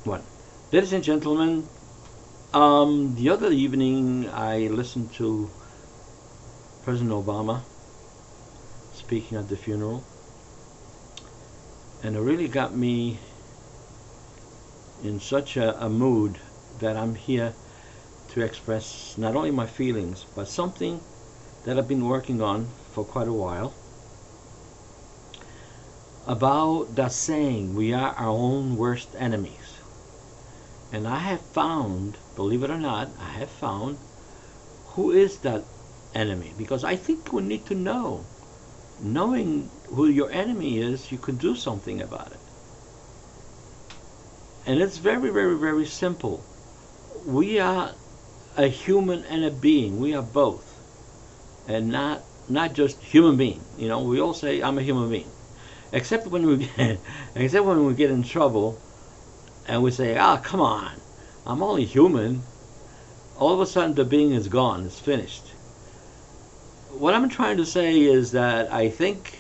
One. Ladies and gentlemen, the other evening I listened to President Obama speaking at the funeral, and it really got me in such a mood that I'm here to express not only my feelings, but something that I've been working on for quite a while, about that saying, we are our own worst enemies. And I have found, believe it or not, I have found who is that enemy. Because I think we need to know. Knowing who your enemy is, you can do something about it. And it's very, very, very simple. We are a human and a being. We are both. And not just human being. You know, we all say, I'm a human being. Except when we get in trouble, and we say, come on, I'm only human. All of a sudden the being is gone, it's finished. What I'm trying to say is that I think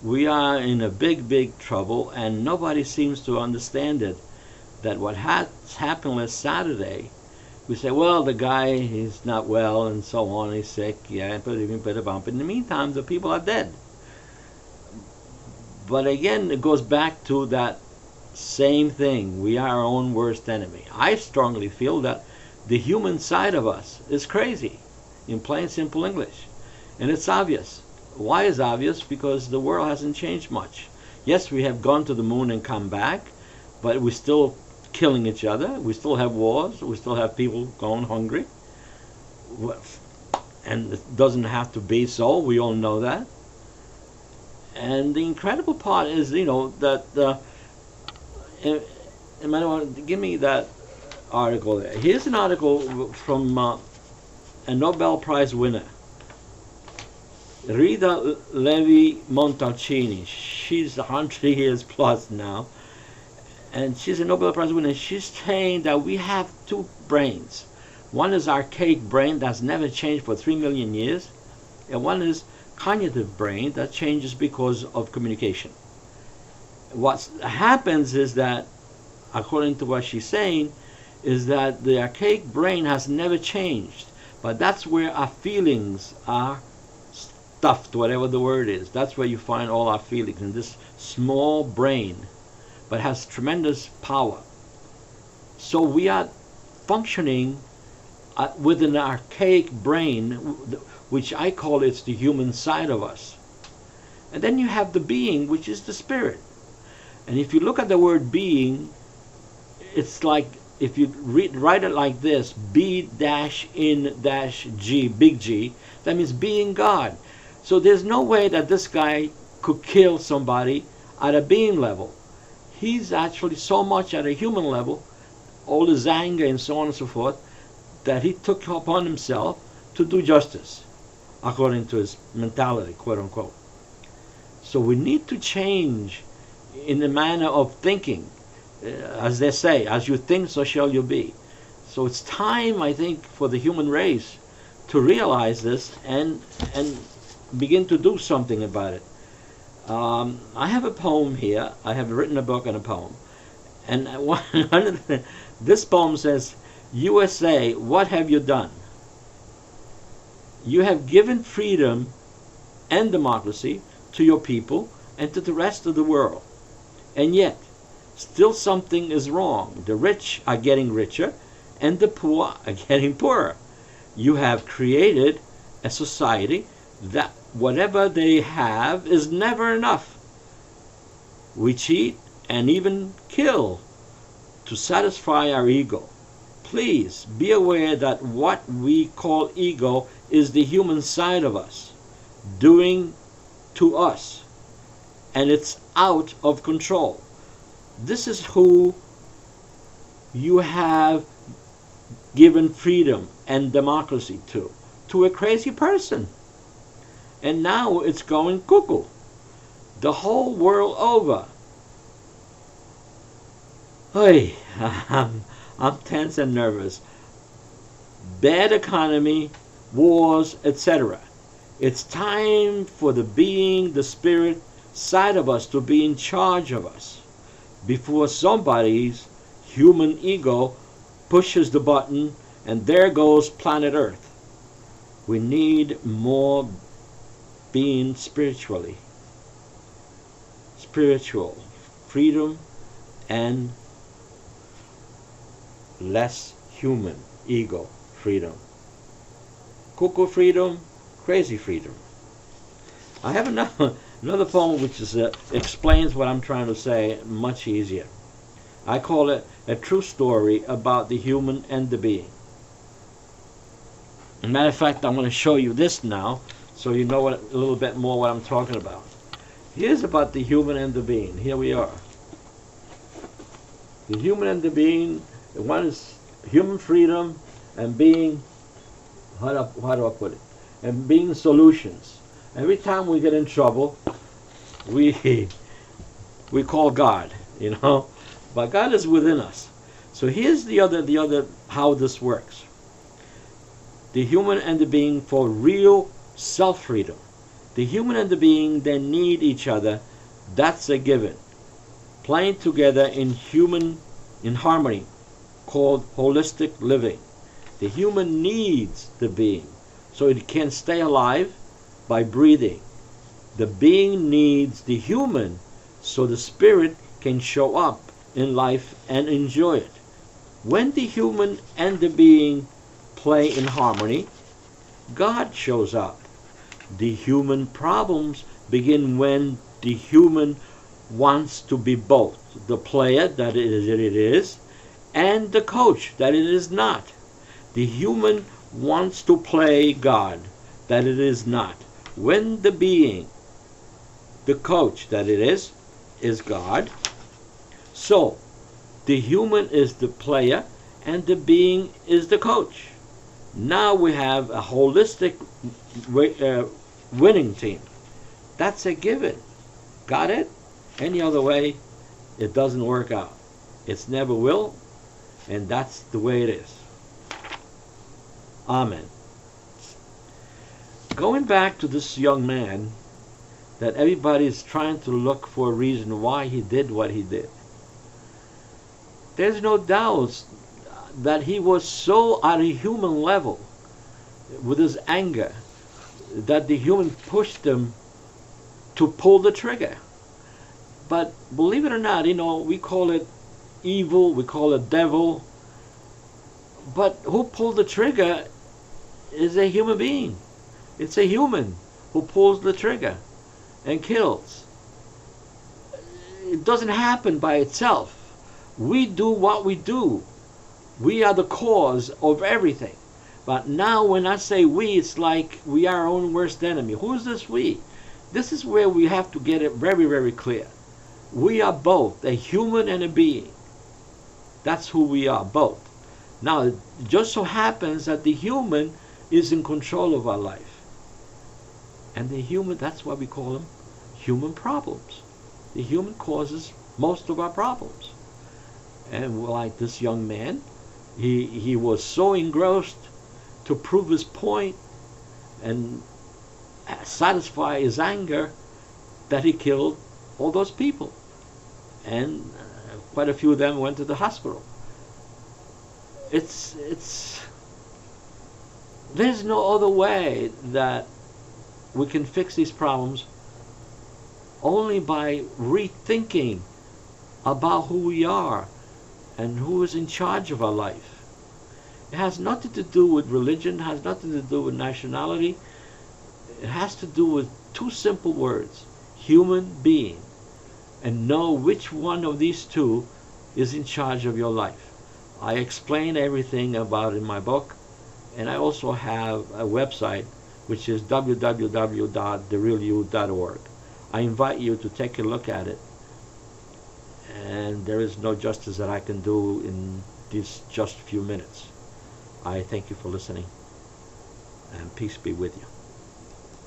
we are in a big, big trouble, and nobody seems to understand it. That what happened last Saturday, we say, well, the guy, he's not well, and so on, he's sick, yeah, but in the meantime, the people are dead. But again, it goes back to that same thing. We are our own worst enemy. I strongly feel that the human side of us is crazy, in plain simple English. And it's obvious. Why is obvious? Because the world hasn't changed much. Yes, we have gone to the moon and come back, but we're still killing each other. We still have wars. We still have people going hungry. And it doesn't have to be so. We all know that. And the incredible part is, that give me that article there. Here's an article from a Nobel Prize winner, Rita Levi-Montalcini. She's 100 years plus now, and she's a Nobel Prize winner. She's saying that we have two brains. One is archaic brain that's never changed for 3 million years, and one is cognitive brain that changes because of communication. What happens is that, according to what she's saying, is that the archaic brain has never changed, but that's where our feelings are stuffed, whatever the word is. That's where you find all our feelings, in this small brain, but has tremendous power. So we are functioning with an archaic brain, which I call it's the human side of us. And then you have the being, which is the spirit. And if you look at the word being, it's like, if you write it like this, B-in-G, big G, that means being God. So there's no way that this guy could kill somebody at a being level. He's actually so much at a human level, all his anger and so on and so forth, that he took upon himself to do justice, according to his mentality, quote unquote. So we need to change in the manner of thinking. As they say, as you think, so shall you be. So it's time, I think, for the human race to realize this and begin to do something about it. I have a poem here. I have written a book and a poem. And this poem says, USA, what have you done? You have given freedom and democracy to your people and to the rest of the world. And yet, still something is wrong. The rich are getting richer and the poor are getting poorer. You have created a society that whatever they have is never enough. We cheat and even kill to satisfy our ego. Please be aware that what we call ego is the human side of us doing to us, and it's out of control. This is who you have given freedom and democracy to a crazy person. And now it's going cuckoo the whole world over. Hey, I'm tense and nervous. Bad economy, wars, etc. It's time for the being, the spirit side of us to be in charge of us before somebody's human ego pushes the button, and there goes planet Earth. We need more being spiritual freedom, and less human ego freedom. Cuckoo freedom, crazy freedom. I have another poem which explains what I'm trying to say much easier. I call it a true story about the human and the being. As a matter of fact, I'm going to show you this now so you know a little bit more what I'm talking about. Here's about the human and the being. Here we are. The human and the being, one is human freedom and being, how do I put it? And being solutions. Every time we get in trouble, we call God, but God is within us. So here's the other how this works. The human and the being for real self-freedom. The human and the being, they need each other. That's a given. Playing together in harmony, called holistic living. The human needs the being so it can stay alive by breathing. The being needs the human so the spirit can show up in life and enjoy it. When the human and the being play in harmony, God shows up. The human problems begin when the human wants to be both the player that it is and the coach that it is not. The human wants to play God that it is not. When the being, the coach that it is God. So the human is the player and the being is the coach. Now we have a holistic winning team. That's a given. Got it? Any other way, it doesn't work out. It never will, and that's the way it is. Amen. Going back to this young man, that everybody is trying to look for a reason why he did what he did. There's no doubt that he was so at a human level with his anger that the human pushed him to pull the trigger. But believe it or not, we call it evil, we call it devil, but who pulled the trigger is a human being. It's a human who pulls the trigger and kills. It doesn't happen by itself. We do what we do. We are the cause of everything. But now when I say we, it's like we are our own worst enemy. Who is this we? This is where we have to get it very, very clear. We are both a human and a being. That's who we are, both. Now, it just so happens that the human is in control of our life. And the human, that's why we call them human problems. The human causes most of our problems. And like this young man, he was so engrossed to prove his point and satisfy his anger that he killed all those people. And quite a few of them went to the hospital. There's no other way that we can fix these problems only by rethinking about who we are and who is in charge of our life. It has nothing to do with religion, has nothing to do with nationality. It has to do with two simple words: human being. And know which one of these two is in charge of your life. I explain everything about it in my book, and I also have a website which is www.therealyou.org. I invite you to take a look at it, and there is no justice that I can do in these just few minutes. I thank you for listening, and peace be with you.